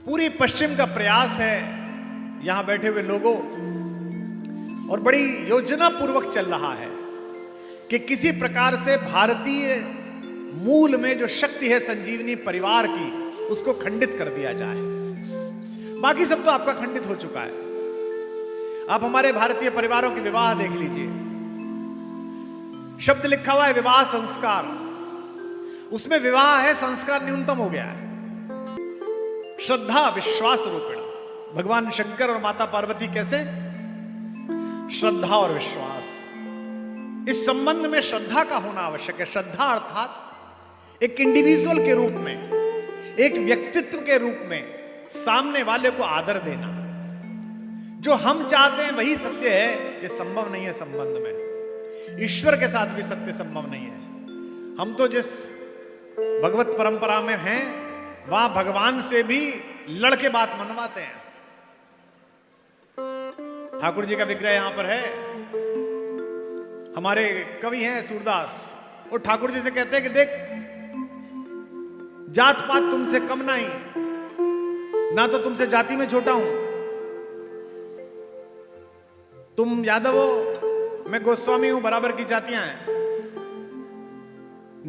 पूरी पश्चिम का प्रयास है यहां बैठे हुए लोगों, और बड़ी योजना पूर्वक चल रहा है कि किसी प्रकार से भारतीय मूल में जो शक्ति है संजीवनी परिवार की, उसको खंडित कर दिया जाए। बाकी सब तो आपका खंडित हो चुका है। आप हमारे भारतीय परिवारों के विवाह देख लीजिए, शब्द लिखा हुआ है विवाह संस्कार, उसमें विवाह है, संस्कार न्यूनतम हो गया है। श्रद्धा विश्वास रूपेण, भगवान शंकर और माता पार्वती कैसे? श्रद्धा और विश्वास। इस संबंध में श्रद्धा का होना आवश्यक है। श्रद्धा अर्थात एक इंडिविजुअल के रूप में, एक व्यक्तित्व के रूप में सामने वाले को आदर देना। जो हम चाहते हैं वही सत्य है, ये संभव नहीं है संबंध में। ईश्वर के साथ भी सत्य संभव नहीं है। हम तो जिस भगवत परंपरा में हैं, वहां भगवान से भी लड़के बात मनवाते हैं। ठाकुर जी का विग्रह यहां पर है, हमारे कवि हैं सूरदास, और ठाकुर जी से कहते हैं कि देख, जात पात तुमसे कम नहीं, ना तो तुमसे जाति में छोटा हूं। तुम यादव हो, मैं गोस्वामी हूं, बराबर की जातियां हैं।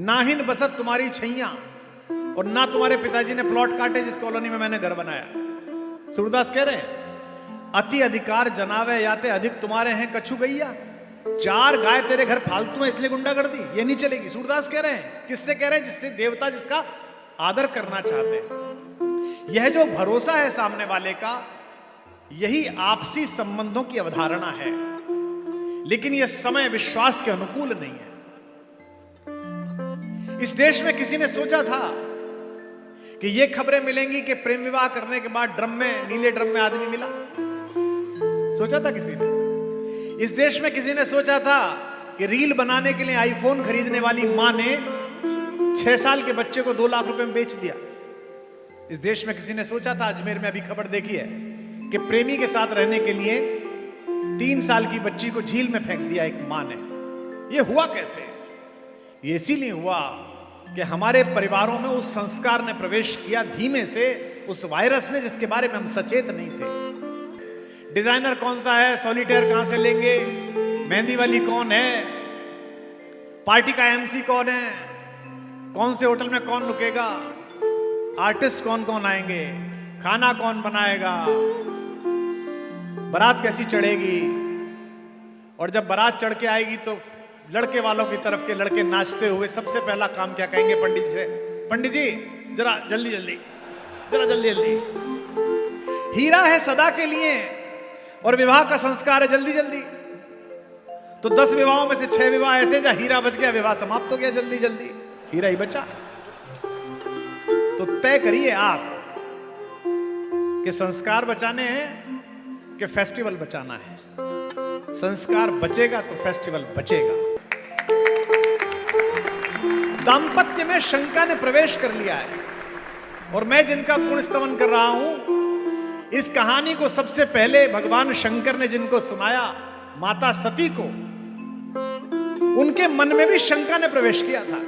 नाहिन बसत तुम्हारी छैया, और ना तुम्हारे पिताजी ने प्लॉट काटे जिस कॉलोनी में मैंने घर बनाया। सूरदास कह रहे हैं अति अधिकार जनावे याते अधिक तुम्हारे हैं कछु गैया। 4 गाय तेरे घर फालतू है इसलिए गुंडागर्दी, ये नहीं चलेगी। सूरदास कह रहे हैं, किससे कह रहे हैं? जिससे देवता जिसका आदर करना चाहते हैं। यह जो भरोसा है सामने वाले का, यही आपसी संबंधों की अवधारणा है। लेकिन यह समय विश्वास के अनुकूल नहीं है। इस देश में किसी ने सोचा था कि ये खबरें मिलेंगी कि प्रेम विवाह करने के बाद ड्रम में, नीले ड्रम में आदमी मिला? सोचा था किसी ने? इस देश में किसी ने सोचा था कि रील बनाने के लिए आईफोन खरीदने वाली मां ने 6 साल के बच्चे को 2 लाख रुपए में बेच दिया? इस देश में किसी ने सोचा था? अजमेर में अभी खबर देखी है कि प्रेमी के साथ रहने के लिए 3 साल की बच्ची को झील में फेंक दिया एक मां ने। यह हुआ कैसे? ये इसीलिए हुआ कि हमारे परिवारों में उस संस्कार ने प्रवेश किया धीमे से, उस वायरस ने, जिसके बारे में हम सचेत नहीं थे। डिजाइनर कौन सा है, सॉलिटेयर कहां से लेंगे, मेहंदी वाली कौन है, पार्टी का एमसी कौन है, कौन से होटल में कौन रुकेगा, आर्टिस्ट कौन कौन आएंगे, खाना कौन बनाएगा, बारात कैसी चढ़ेगी, और जब बारात चढ़ के आएगी तो लड़के वालों की तरफ के लड़के नाचते हुए सबसे पहला काम क्या कहेंगे पंडित जी से? पंडित जी जरा जल्दी जल्दी, जरा जल्दी जल्दी। हीरा है सदा के लिए और विवाह का संस्कार है जल्दी जल्दी। तो 10 विवाहों में से 6 विवाह ऐसे जहां हीरा बच गया, विवाह समाप्त हो गया, जल्दी जल्दी हीरा ही बचा। तो तय करिए आप कि संस्कार बचाने हैं कि फेस्टिवल बचाना है। संस्कार बचेगा तो फेस्टिवल बचेगा। दांपत्य में शंका ने प्रवेश कर लिया है, और मैं जिनका गुण स्तवन कर रहा हूं, इस कहानी को सबसे पहले भगवान शंकर ने जिनको सुनाया, माता सती को, उनके मन में भी शंका ने प्रवेश किया था।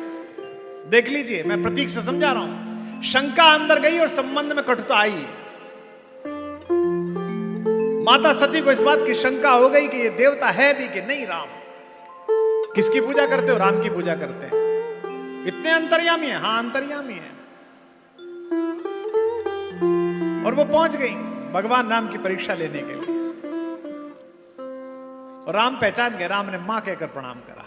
देख लीजिए, मैं प्रतीक से समझा रहा हूं। शंका अंदर गई और संबंध में कटुता आई। माता सती को इस बात की शंका हो गई कि ये देवता है भी कि नहीं राम। किसकी पूजा करते हो? राम की पूजा करते हैं। इतने अंतर्यामी है? हाँ अंतर्यामी है। और वो पहुंच गई भगवान राम की परीक्षा लेने के लिए, और राम पहचान गए। राम ने मां कहकर प्रणाम करा,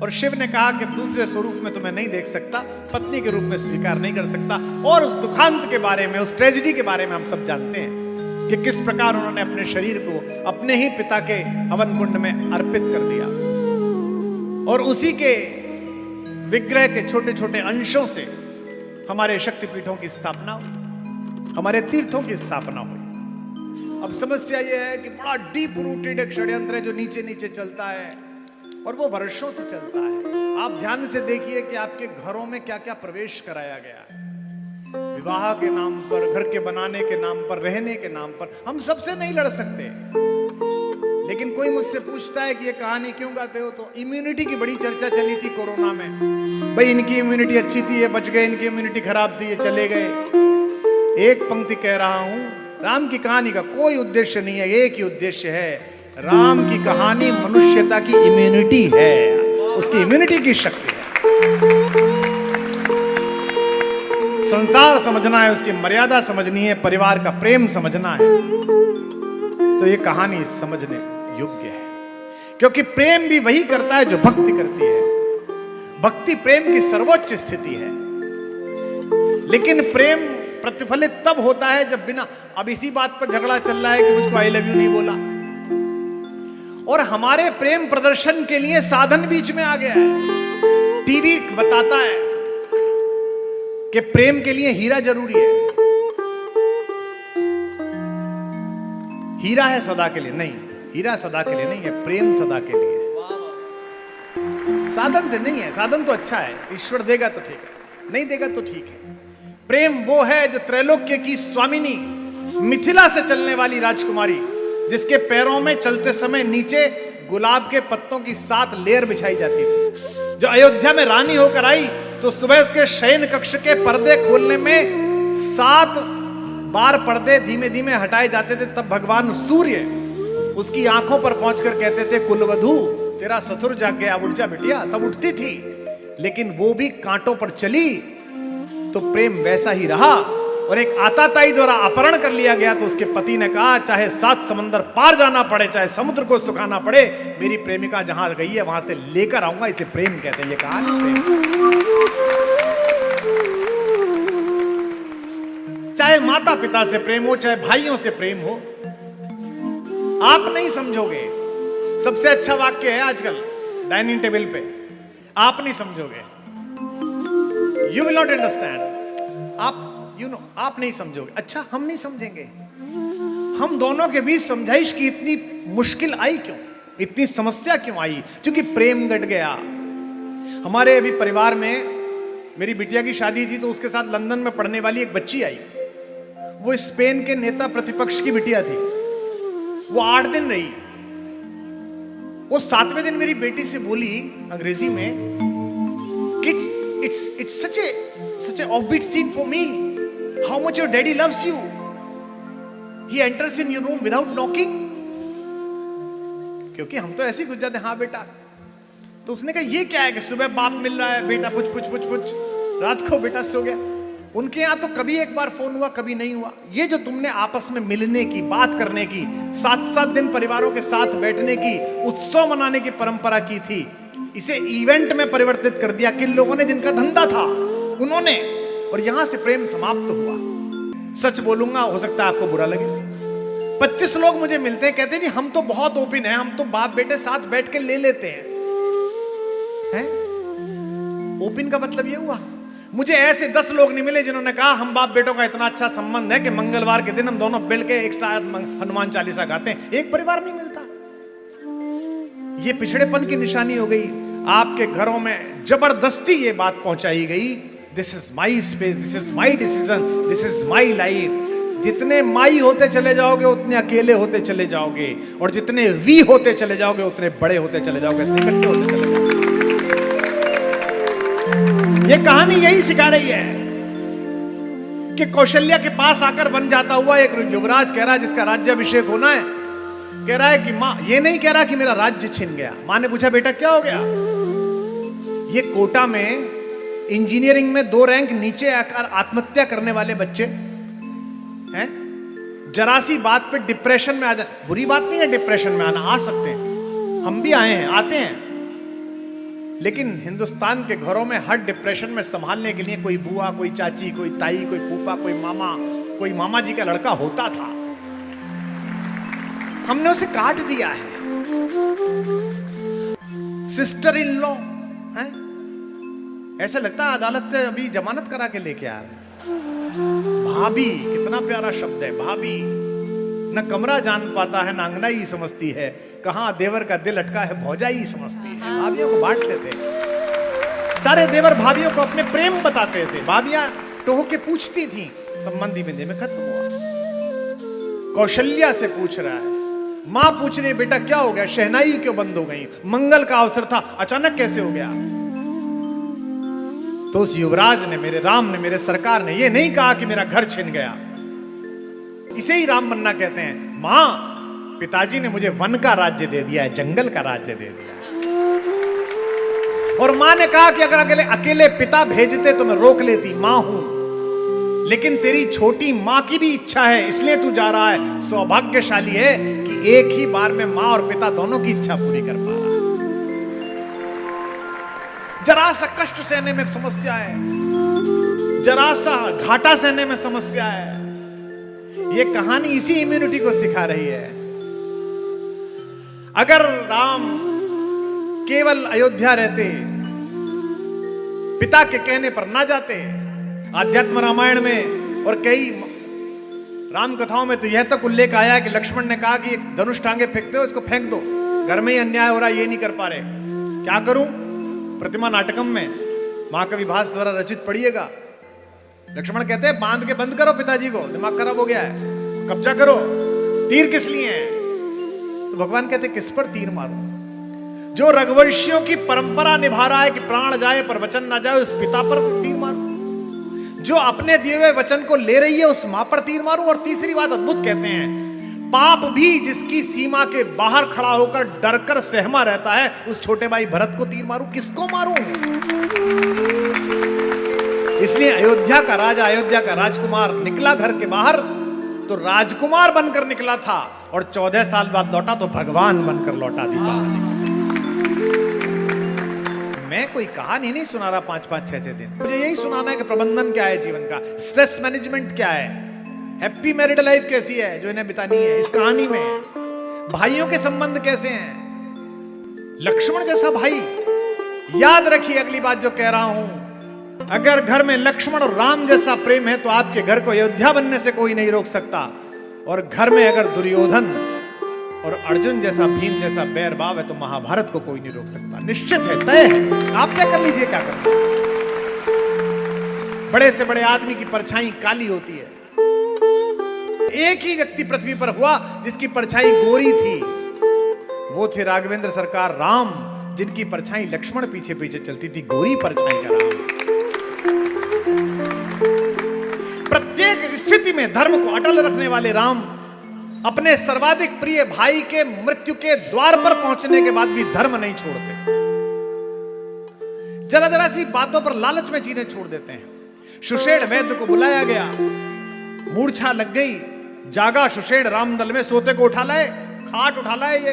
और शिव ने कहा कि दूसरे स्वरूप में तुम्हें नहीं देख सकता, पत्नी के रूप में स्वीकार नहीं कर सकता। और उस दुखांत के बारे में, उस ट्रेजेडी के बारे में हम सब जानते हैं कि किस प्रकार उन्होंने अपने शरीर को अपने ही पिता के हवन कुंड में अर्पित कर दिया, और उसी के विग्रह के छोटे छोटे अंशों से हमारे शक्तिपीठों की स्थापना हुई, हमारे तीर्थों की स्थापना हुई। अब समस्या यह है कि बड़ा डीप रूटेड एक षड्यंत्र है जो नीचे नीचे चलता है, और वो वर्षों से चलता है। आप ध्यान से देखिए कि आपके घरों में क्या क्या प्रवेश कराया गया है। विवाह के नाम पर, घर के बनाने के नाम पर, रहने के नाम पर। हम सबसे नहीं लड़ सकते, लेकिन कोई मुझसे पूछता है कि ये कहानी क्यों गाते हो, तो इम्यूनिटी की बड़ी चर्चा चली थी कोरोना में। भाई इनकी इम्यूनिटी अच्छी थी, ये बच गए, इनकी इम्यूनिटी खराब थी, ये चले गए। एक पंक्ति कह रहा हूं, राम की कहानी का कोई उद्देश्य नहीं है, एक ही उद्देश्य है, राम की कहानी मनुष्यता की इम्यूनिटी है, उसकी इम्यूनिटी की शक्ति है। संसार समझना है, उसकी मर्यादा समझनी है, परिवार का प्रेम समझना है, तो ये कहानी समझने योग्य है। क्योंकि प्रेम भी वही करता है जो भक्ति करती है। भक्ति प्रेम की सर्वोच्च स्थिति है, लेकिन प्रेम प्रतिफलित तब होता है जब बिना, अब इसी बात पर झगड़ा चल रहा है कि मुझको आई लव यू नहीं बोला, और हमारे प्रेम प्रदर्शन के लिए साधन बीच में आ गया है। टीवी बताता है कि प्रेम के लिए हीरा जरूरी है, हीरा है सदा के लिए, नहीं, हीरा सदा के लिए नहीं है, प्रेम सदा के लिए है, साधन से नहीं है। साधन तो अच्छा है, ईश्वर देगा तो ठीक है, नहीं देगा तो ठीक है। प्रेम वो है जो त्रैलोक्य की स्वामिनी, मिथिला से चलने वाली राजकुमारी, जिसके पैरों में चलते समय नीचे गुलाब के पत्तों की 7 लेयर बिछाई जाती थी, जो अयोध्या में रानी होकर आई तो सुबह उसके शयन कक्ष के पर्दे खोलने में 7 बार पर्दे धीमे धीमे हटाए जाते थे। तब भगवान सूर्य उसकी आंखों पर पहुंचकर कहते थे, कुलवधू तेरा ससुर जाग गया, उठ जा बिटिया। तब उठती थी, लेकिन वो भी कांटों पर चली तो प्रेम वैसा ही रहा। और एक आताताई द्वारा अपहरण कर लिया गया तो उसके पति ने कहा, चाहे 7 समंदर पार जाना पड़े, चाहे समुद्र को सुखाना पड़े, मेरी प्रेमिका जहां गई है वहां से लेकर आऊंगा। इसे प्रेम कहते हैं। ये कहानी प्रेम। चाहे माता पिता से प्रेम हो, चाहे भाइयों से प्रेम हो, आप नहीं समझोगे। सबसे अच्छा वाक्य है आजकल डाइनिंग टेबल पे, आप नहीं समझोगे, यू विल नॉट अंडरस्टैंड, आप आप नहीं समझोगे। अच्छा, हम नहीं समझेंगे। हम दोनों के बीच समझाइश की इतनी मुश्किल आई क्यों, इतनी समस्या क्यों आई? क्योंकि प्रेम घट गया। हमारे अभी परिवार में मेरी बिटिया की शादी थी तो उसके साथ लंदन में पढ़ने वाली एक बच्ची आई। वो स्पेन के नेता प्रतिपक्ष की बिटिया थी। वो 8 दिन रही। वो 7वें दिन मेरी बेटी से बोली अंग्रेजी में, it's such a offbeat scene for me. How much your daddy loves you. He enters in your room without knocking. क्योंकि हम तो ऐसे ही घुस जाते, हाँ बेटा। तो उसने कहा ये क्या है कि सुबह बाप मिल रहा है, बेटा पुछ, रात को बेटा सो गया। उनके यहाँ तो कभी एक बार फोन हुआ, कभी नहीं हुआ। ये जो तुमने आपस में मिलने की, बात करने की, 7-7 दिन परिवारों के साथ बैठने की, उत्सव मनाने की परंपरा की थी, इसे इवेंट में परिवर्तित कर दिया किन लोगों ने, जिनका धंधा था उन्होंने। और यहां से प्रेम समाप्त हुआ। सच बोलूंगा, हो सकता है आपको बुरा लगे, 25 लोग मुझे मिलते हैं, कहते हैं जी हम तो बहुत ओपन हैं, हम तो बाप बेटे साथ बैठ के ले लेते हैं। ओपन का मतलब ये हुआ, मुझे ऐसे 10 लोग नहीं मिले जिन्होंने कहा हम बाप बेटों का इतना अच्छा संबंध है कि मंगलवार के दिन हम दोनों मिल के एक साथ हनुमान चालीसा गाते हैं। एक परिवार नहीं मिलता। ये पिछड़ेपन की निशानी हो गई। आपके घरों में जबरदस्ती ये बात पहुंचाई गई, this is my space, this is my decision, this is my life. जितने माई होते चले जाओगे उतने अकेले होते चले जाओगे, और जितने वी होते चले जाओगे उतने बड़े होते चले जाओगे, इकट्ठे होते चले जाओगे। ये कहानी यही सिखा रही है कि कौशल्या के पास आकर बन जाता हुआ एक युवराज कह रहा है, जिसका राज्याभिषेक होना है, कह रहा है कि मां, ये नहीं कह रहा कि मेरा राज्य छिन गया। मां ने पूछा बेटा क्या हो गया? ये कोटा में इंजीनियरिंग में 2 रैंक नीचे आकर आत्महत्या करने वाले बच्चे हैं, जरा सी बात पे डिप्रेशन में आ जाते। बुरी बात नहीं है डिप्रेशन में आना, आ सकते हैं, हम भी आए हैं, आते हैं, लेकिन हिंदुस्तान के घरों में हर डिप्रेशन में संभालने के लिए कोई बुआ, कोई चाची, कोई ताई, कोई फूफा, कोई मामा जी का लड़का होता था। हमने उसे काट दिया है। सिस्टर इन लॉ है, ऐसा लगता है अदालत से अभी जमानत करा के लेके आ रहे। भाभी, कितना प्यारा शब्द है भाभी। न कमरा जान पाता है, न अंगना ही समझती है, कहां देवर का दिल अटका है भौजाई ही समझती है। भाभियों को बांटते थे, सारे देवर भाभियों को अपने प्रेम बताते थे। भाभियां टोह के पूछती थी, संबंधी बिंदे में खत्म हुआ। कौशल्या से पूछ रहा है, मां पूछ रही है बेटा क्या हो गया, शहनाई क्यों बंद हो गई, मंगल का अवसर था, अचानक कैसे हो गया? तो उस युवराज ने, मेरे राम ने, मेरे सरकार ने ये नहीं कहा कि मेरा घर छिन गया। इसे ही राम बनना कहते हैं। मां, पिताजी ने मुझे वन का राज्य दे दिया है, जंगल का राज्य दे दिया है। और मां ने कहा कि अगर अकेले पिता भेजते तो मैं रोक लेती, मां हूं, लेकिन तेरी छोटी मां की भी इच्छा है इसलिए तू जा रहा है। सौभाग्यशाली है कि एक ही बार में मां और पिता दोनों की इच्छा पूरी कर पा रहा। जरा सा कष्ट सहने में समस्या है, जरा सा घाटा सहने में समस्या है। यह कहानी इसी इम्यूनिटी को सिखा रही है। अगर राम केवल अयोध्या रहते, पिता के कहने पर ना जाते, आध्यात्म रामायण में और कई राम कथाओं में तो यह तक उल्लेख आया है कि लक्ष्मण ने कहा कि धनुष टांगे फेंकते हो, इसको फेंक दो, घर में ही अन्याय हो रहा है, ये नहीं कर पा रहे, क्या करूं? प्रतिमा नाटकम में महाकवि भास द्वारा रचित पढ़िएगा। लक्ष्मण कहते हैं बांध के बंद करो पिताजी को, दिमाग खराब हो गया है, कब्जा करो, तीर किस लिए है? तो भगवान कहते किस पर तीर मारूं? जो रघुवंशियों की परंपरा निभा रहा है कि प्राण जाए पर वचन ना जाए, उस पिता पर तीर मारूं? जो अपने दिए हुए वचन को ले रही है, उस मां पर तीर मारूं? और तीसरी बात अद्भुत कहते हैं, पाप भी जिसकी सीमा के बाहर खड़ा होकर डरकर सहमा रहता है, उस छोटे भाई भरत को तीर मारूं? किसको मारूं? इसलिए अयोध्या का राजा, अयोध्या का राजकुमार निकला घर के बाहर तो राजकुमार बनकर निकला था, और 14 साल बाद लौटा तो भगवान बनकर लौटा। दीपावली मैं कोई कहानी नहीं सुना रहा 5-5, 6-6 दिन, मुझे यही सुनाना है कि प्रबंधन क्या है जीवन का, स्ट्रेस मैनेजमेंट क्या है, हैप्पी मैरिड लाइफ कैसी है जो इन्हें बितानी है इस कहानी में, भाइयों के संबंध कैसे हैं, लक्ष्मण जैसा भाई। याद रखिए अगली बात जो कह रहा हूं, अगर घर में लक्ष्मण और राम जैसा प्रेम है तो आपके घर को अयोध्या बनने से कोई नहीं रोक सकता। और घर में अगर दुर्योधन और अर्जुन जैसा, भीम जैसा बैर भाव है तो महाभारत को कोई नहीं रोक सकता। निश्चित है, तय है। आप क्या कर लीजिए, क्या करना। बड़े से बड़े आदमी की परछाई काली होती है। एक ही व्यक्ति पृथ्वी पर हुआ जिसकी परछाई गोरी थी, वो थे राघवेंद्र सरकार राम, जिनकी परछाई लक्ष्मण पीछे पीछे चलती थी, गोरी परछाई का राम। प्रत्येक स्थिति में धर्म को अटल रखने वाले राम अपने सर्वाधिक प्रिय भाई के मृत्यु के द्वार पर पहुंचने के बाद भी धर्म नहीं छोड़ते। जरा जरा सी बातों पर लालच में जीने छोड़ देते हैं। सुषेण वैद्य को बुलाया गया, मूर्छा लग गई, जागा सुषेण रामदल में, सोते को उठा लाए, खाट उठा लाए। ये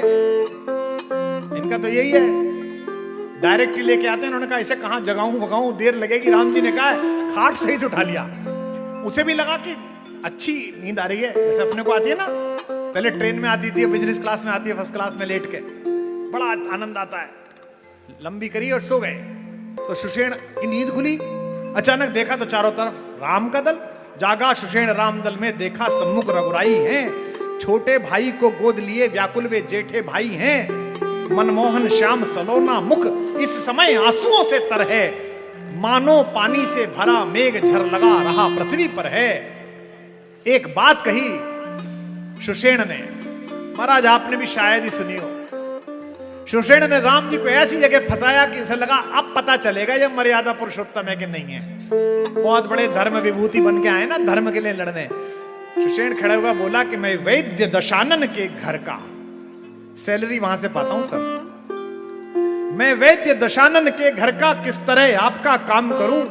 इनका तो यही है, डायरेक्ट ही लेके आते हैं। उन्होंने कहा इसे कहां जगाऊं भगाऊं, देर लगेगी। राम जी ने कहा खाट से ही उठा लिया। उसे भी लगा कि अच्छी नींद आ रही है, जैसे अपने को आती है ना, पहले ट्रेन में आती थी, बिजनेस क्लास में आती है, फर्स्ट क्लास में लेट के बड़ा आनंद आता है। लंबी करी और सो गए। तो सुषेण की नींद खुली, अचानक देखा तो चारों तरफ राम का दल। जागा सुषेण राम दल में, देखा सम्मुख रघुराई हैं, छोटे भाई को गोद लिए व्याकुल वे जेठे भाई हैं। मनमोहन श्याम सलोना मुख इस समय आंसुओं से तर है, मानो पानी से भरा मेघ झर लगा रहा पृथ्वी पर है। एक बात कही सुषेण ने, महाराज आपने भी शायद ही सुनी हो। सुषेण ने राम जी को ऐसी जगह फंसाया कि उसे लगा अब पता चलेगा ये मर्यादा पुरुषोत्तम है कि नहीं है। बहुत बड़े धर्म विभूति बन के आए ना धर्म के लिए लड़ने। सुषेण खड़ा हुआ बोला कि मैं वैद्य दशानन के घर का सैलरी वहां से पाता हूं सब, मैं वैद्य दशानन के घर का किस तरह आपका काम करूं।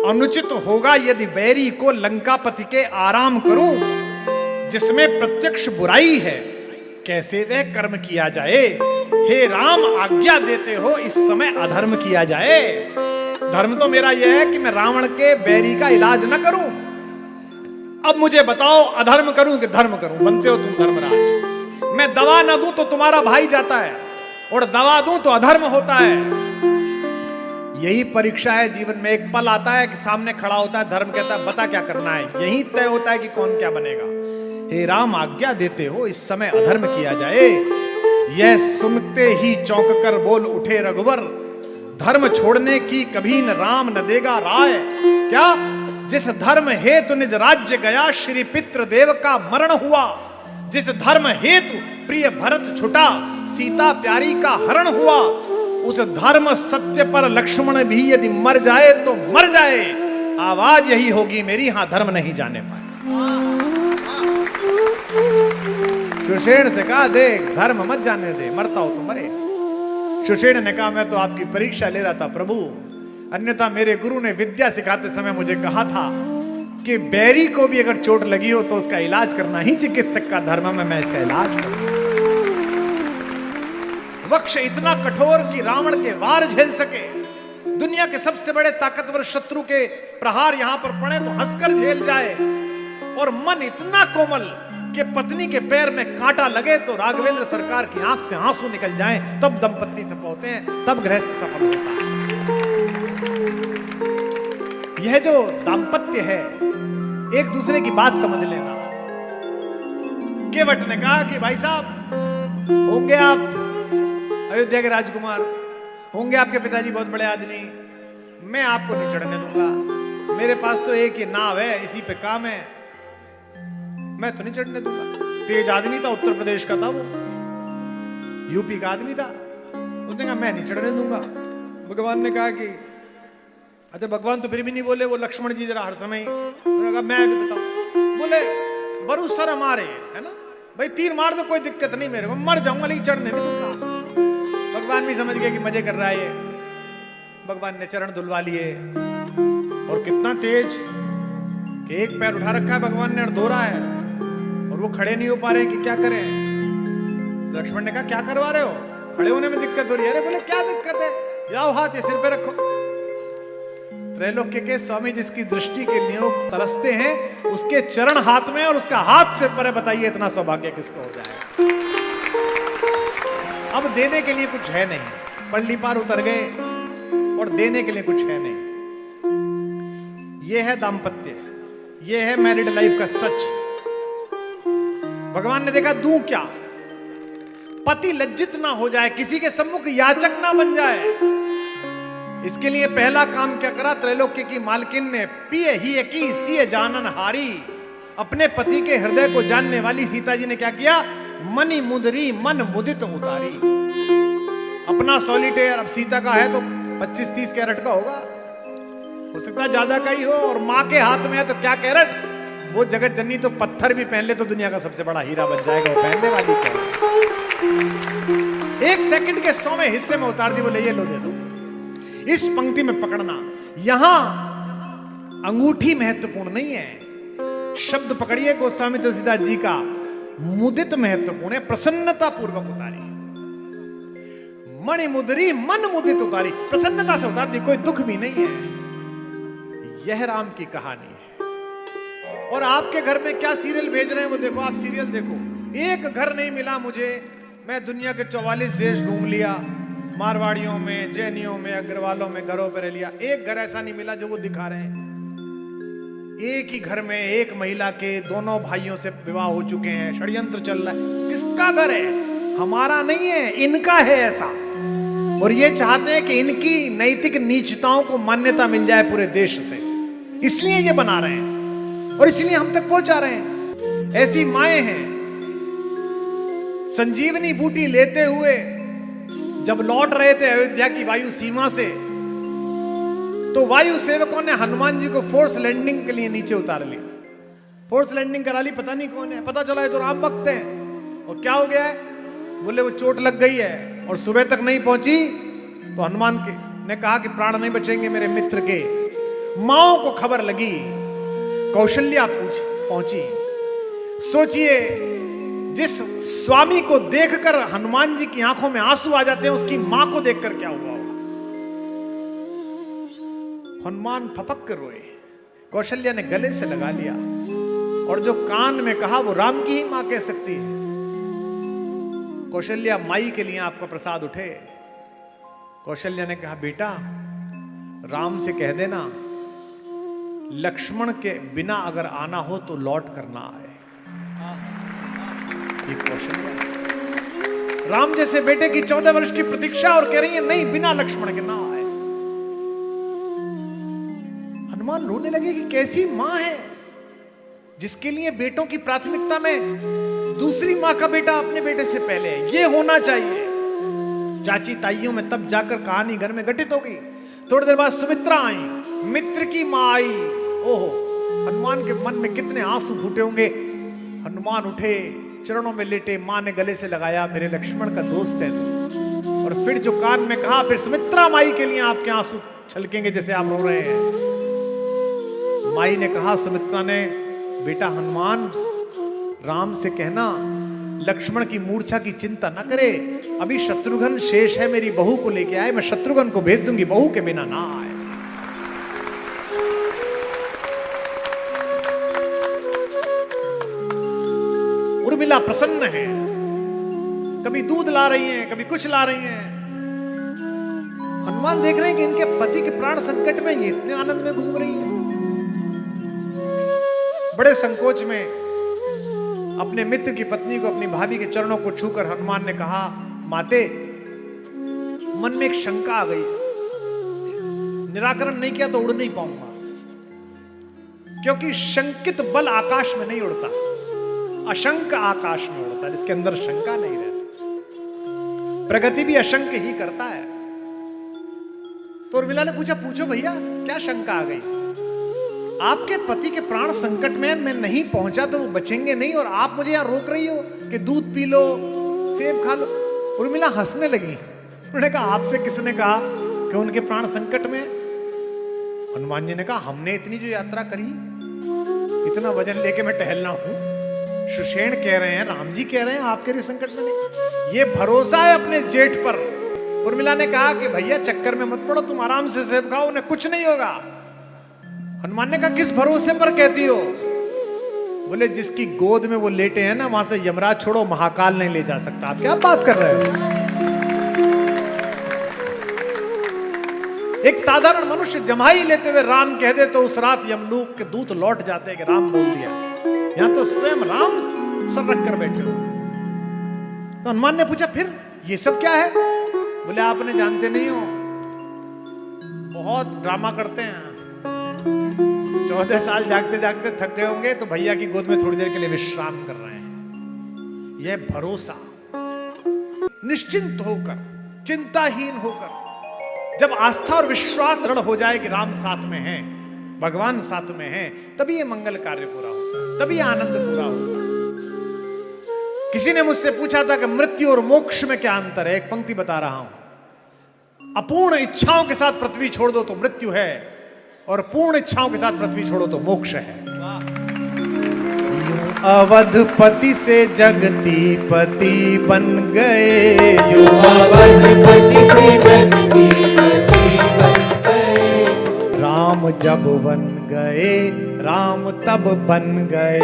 अनुचित होगा यदि बैरी को लंकापति के आराम करूं। जिसमें प्रत्यक्ष बुराई है कैसे वह कर्म किया जाए। हे राम आज्ञा देते हो इस समय अधर्म किया जाए। धर्म तो मेरा यह है कि मैं रावण के बैरी का इलाज न करूं। अब मुझे बताओ अधर्म करूं कि धर्म करूं। बनते हो तुम धर्मराज। मैं दवा न दूं तो तुम्हारा भाई जाता है, और दवा दूं तो अधर्म होता है। यही परीक्षा है जीवन में। एक पल आता है कि सामने खड़ा होता है धर्म, कहता है बता क्या करना है। यही तय होता है कि कौन क्या बनेगा। हे राम आज्ञा देते हो इस समय अधर्म किया जाए। यह सुनते ही चौंक कर बोल उठे रघुवर, धर्म छोड़ने की कभी न राम न देगा राय। क्या? जिस धर्म हेतु निज राज्य गया, श्री पितृ देव का मरण हुआ। जिस धर्म हेतु प्रिय भरत छुटा, सीता प्यारी का हरण हुआ। उस धर्म सत्य पर लक्ष्मण भी यदि मर जाए तो मर जाए, आवाज यही होगी मेरी, हां धर्म नहीं जाने पाए। सुषेण से कहा देख धर्म मत जाने दे, मरता हो तो मरे। सुषेण ने कहा मैं तो आपकी परीक्षा ले रहा था प्रभु, अन्यथा मेरे गुरु ने विद्या सिखाते समय मुझे कहा था कि बैरी को भी अगर चोट लगी हो तो उसका इलाज करना ही चिकित्सक का धर्म है, मैं इसका इलाज करूं। वक्ष इतना कठोर कि रावण के वार झेल सके, दुनिया के सबसे बड़े ताकतवर शत्रु के प्रहार यहां पर पड़े तो हंसकर झेल जाए, और मन इतना कोमल कि पत्नी के पैर में कांटा लगे तो राघवेंद्र सरकार की आंख से आंसू निकल जाएं, तब दंपत्ति से पहुंचते हैं, तब गृहस्थ सफल होता है। यह जो दाम्पत्य है, एक दूसरे की बात समझ लेना। केवट ने कहा कि भाई साहब होंगे आप अयोध्या के राजकुमार, होंगे आपके पिताजी बहुत बड़े आदमी, मैं आपको नहीं चढ़ने दूंगा, मेरे पास तो एक ही नाव है, इसी पे काम है, मैं तो नहीं चढ़ने दूंगा। तेज आदमी था, उत्तर प्रदेश का था वो, यूपी का आदमी था, उसने कहा मैं नहीं चढ़ने दूंगा। भगवान ने कहा कि अरे भगवान तो फिर भी नहीं बोले, वो लक्ष्मण जी जरा हर समय, उन्होंने कहा मैं भी बताऊं, बोले बरू सर हमारे है ना भाई, तीर मार दो कोई दिक्कत नहीं, मेरे को मर जाऊंगा लेकिन चढ़ने नहीं दूंगा। भगवान भी समझ गए कि मजे कर रहा है ये, भगवान ने चरण धुलवा लिए, और कितना तेज कि एक पैर उठा रखा है भगवान ने और धो रहा है, और वो खड़े नहीं हो पा रहे कि क्या करें। लक्ष्मण ने कहा क्या करवा रहे हो, खड़े होने में दिक्कत हो रही है। अरे बोले क्या दिक्कत है, जाओ हाथ ये सिर पे रखो। त्रैलोक्य के स्वामी जिसकी दृष्टि के लिए तरसते हैं, उसके चरण हाथ में और उसका हाथ सिर पर है, बताइए इतना सौभाग्य किसको हो जाए। अब देने के लिए कुछ है नहीं, पल्ली पार उतर गए और देने के लिए कुछ है नहीं। यह है दाम्पत्य, यह है मैरिड लाइफ का सच। भगवान ने देखा दूं क्या, पति लज्जित ना हो जाए, किसी के सम्मुख याचक ना बन जाए, इसके लिए पहला काम क्या करा, त्रैलोक्य की मालकिन ने पिए ही की सिए जानन हारी, अपने पति के हृदय को जानने वाली सीता जी ने क्या किया, मनी मुदरी मन मुदित उतारी। अपना सॉलिटेयर अब सीता का है तो 25-30 कैरेट का होगा, हो सकता है ज्यादा का ही हो, और माँ के हाथ में है तो क्या कैरेट, वो जगत जननी तो पत्थर भी पहन ले तो दुनिया का सबसे बड़ा हीरा बन जाएगा, वो पहनने वाली क्या, एक सेकंड के 100वें हिस्से में उतार दी, बोले ये लो दे दो। इस पंक्ति में पकड़ना, यहां अंगूठी महत्वपूर्ण नहीं है, शब्द पकड़िए गोस्वामी तुलसीदास जी का, मुदित महत्वपूर्ण है, प्रसन्नता पूर्वक उतारी। मणि मुदरी मन मुदित उतारी, प्रसन्नता से उतार दी, कोई दुख भी नहीं है। यह राम की कहानी है। और आपके घर में क्या सीरियल भेज रहे हैं वो देखो, आप सीरियल देखो। एक घर नहीं मिला मुझे, मैं दुनिया के 44 देश घूम लिया, मारवाड़ियों में, जैनियों में, अग्रवालों में घरों पर लिया, एक घर ऐसा नहीं मिला जो वो दिखा रहे हैं। एक ही घर में एक महिला के दोनों भाइयों से विवाह हो चुके हैं, षड्यंत्र चल रहा है। किसका घर है? हमारा नहीं है, इनका है ऐसा। और ये चाहते हैं कि इनकी नैतिक नीचताओं को मान्यता मिल जाए पूरे देश से, इसलिए ये बना रहे हैं और इसलिए हम तक पहुंचा रहे हैं। ऐसी माएं हैं, संजीवनी बूटी लेते हुए जब लौट रहे थे अयोध्या की वायु सीमा से, तो वायु सेवकों ने हनुमान जी को फोर्स लैंडिंग के लिए नीचे उतार लिया। फोर्स लैंडिंग करा ली, पता नहीं कौन है, पता चला है तो राम भक्त हैं। और क्या हो गया है? बोले वो चोट लग गई है और सुबह तक नहीं पहुंची, तो हनुमान के ने कहा कि प्राण नहीं बचेंगे मेरे मित्र के। माओ को खबर लगी, कौशल्या पहुंची। सोचिए, जिस स्वामी को देखकर हनुमान जी की आंखों में आंसू आ जाते हैं, उसकी मां को देखकर क्या हुआ होगा। हनुमान फपक कर रोए। कौशल्या ने गले से लगा लिया और जो कान में कहा वो राम की ही मां कह सकती है। कौशल्या माई के लिए आपका प्रसाद उठे। कौशल्या ने कहा, बेटा राम से कह देना लक्ष्मण के बिना अगर आना हो तो लौट कर ना आए। ये कौशल्या राम जैसे बेटे की 14 वर्ष की प्रतीक्षा और कह रही है नहीं, बिना लक्ष्मण के ना आए। हनुमान रोने लगे कि कैसी मां है जिसके लिए बेटों की प्राथमिकता में दूसरी मां का बेटा अपने बेटे से पहले है। ये होना चाहिए। चाची ताइयों में तब जाकर कहानी घर में घटित होगी। थोड़ी देर बाद सुमित्रा आई, मित्र की माँ आई। ओहो, हनुमान के मन में कितने आंसू फूटे होंगे। हनुमान उठे, चरणों में लेटे, माँ ने गले से लगाया, मेरे लक्ष्मण का दोस्त है तू। और फिर जो कान में कहा, फिर सुमित्रा माई के लिए आपके आंसू छलकेंगे जैसे आप रो रहे हैं। माई ने कहा, सुमित्रा ने, बेटा हनुमान, राम से कहना लक्ष्मण की मूर्छा की चिंता न करे, अभी शत्रुघ्न शेष है, मेरी बहू को लेके आए, मैं शत्रुघ्न को भेज दूंगी, बहू के बिना ना आए। उर्मिला प्रसन्न है, कभी दूध ला रही हैं, कभी कुछ ला रही हैं। हनुमान देख रहे हैं कि इनके पति के प्राण संकट में ये इतने आनंद में घूम रही है। बड़े संकोच में अपने मित्र की पत्नी को, अपनी भाभी के चरणों को छूकर हनुमान ने कहा, माते, मन में एक शंका आ गई, निराकरण नहीं किया तो उड़ नहीं पाऊंगा, क्योंकि शंकित बल आकाश में नहीं उड़ता, अशंक आकाश में उड़ता है, इसके अंदर शंका नहीं रहती। प्रगति भी अशंक ही करता है। तो उर्मिला ने पूछा, पूछो भैया क्या शंका आ गई? आपके पति के प्राण संकट में, मैं नहीं पहुंचा तो वो बचेंगे नहीं, और आप मुझे यहां रोक रही हो कि दूध पी लो, सेब खा लो। उर्मिला हंसने लगी। उन्होंने कहा, आपसे किसने कहा कि उनके प्राण संकट में? हनुमान जी ने कहा, हमने इतनी जो यात्रा करी, इतना वजन लेके मैं टहलना हूं, सुषेण कह रहे हैं, राम जी कह रहे हैं आपके संकट में नहीं। ये भरोसा है अपने जेठ पर। उर्मिला ने कहा कि भैया चक्कर में मत पड़ो, तुम आराम से सेब खाओ, उन्हें कुछ नहीं होगा। हनुमान ने कहा, किस भरोसे पर कहती हो? बोले, जिसकी गोद में वो लेटे हैं ना, वहां से यमराज छोड़ो महाकाल नहीं ले जा सकता। आप क्या बात कर रहे हो? एक साधारण मनुष्य जम्हाई लेते हुए राम कह दे तो उस रात यमलोक के दूत लौट जाते हैं कि राम बोल दिया। यहां तो स्वयं राम सर रख कर बैठे हो। तो हनुमान ने पूछा, फिर ये सब क्या है? बोले, आपने जानते नहीं हो, बहुत ड्रामा करते हैं। 14 साल जागते जागते थक गए होंगे, तो भैया की गोद में थोड़ी देर के लिए विश्राम कर रहे हैं। यह भरोसा, निश्चिंत होकर, चिंताहीन होकर, जब आस्था और विश्वास दृढ़ हो जाए कि राम साथ में है, भगवान साथ में है, तभी ये मंगल कार्य पूरा होता है, तभी आनंद पूरा होता है। किसी ने मुझसे पूछा था कि मृत्यु और मोक्ष में क्या अंतर है। एक पंक्ति बता रहा हूं, अपूर्ण इच्छाओं के साथ पृथ्वी छोड़ दो तो मृत्यु है, और पूर्ण इच्छाओं के साथ पृथ्वी छोड़ो तो मोक्ष है। अवधपति से जगती पति बन गए, अवधपति से जगती पति बन गए। राम जब बन गए, राम तब बन गए,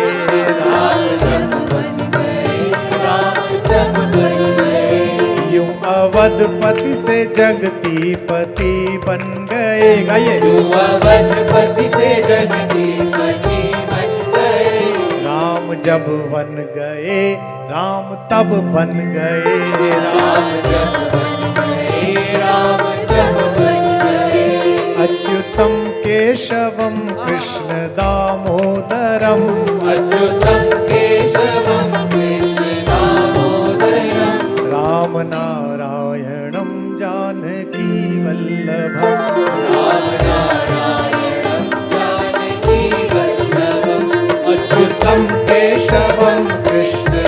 राम जब बन गए, राम तब बन गए। यूं अवधपति से जगती पति बन गए। गाइए, यूं अवधपति से जगती पति बन गए। राम जब बन गए, राम तब बन गए, राम जब बन गए, राम तब बन गए। अच्युतम केशवम कृष्ण दामोदरम, अच्युतम केशवम कृष्ण दामोदरम। राम नारायणम जानकी वल्लभम, राम नारायणम जानकी वल्लभम। अच्युतम केशवम कृष्ण